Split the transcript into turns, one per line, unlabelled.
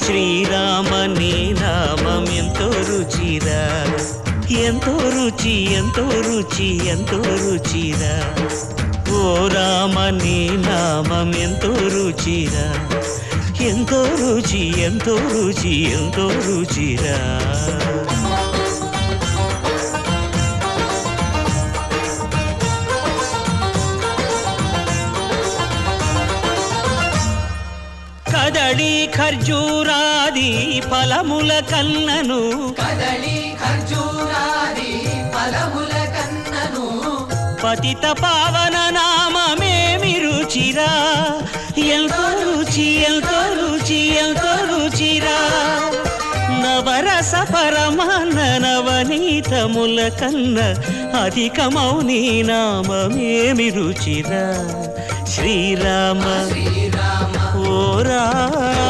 శ్రీరామ నీ నామం ఎంతో రుచిరా, ఎంతో రుచి ఎంతో రుచి ఎంతో రుచిరా. ఓ రామ నీ నామం ఎంతో రుచిరా, ఎంతో రుచి ఎంతో రుచి ఎంతో రుచిరా. కదళి ఖర్జూరాది ఫలముల కన్నను,
కదళి ఖర్జూరాది ఫలముల కన్నను,
పతిత పావన నామమేమి రుచిరా, ఎంతో రుచి ఎంతో రుచి ఎంతో రుచిరా. నవరస పరమాన్న నవనీతముల కన్న అధికమౌ నీ నామమేమి రుచిరా. శ్రీరామ
శ్రీరామ
ఓ రా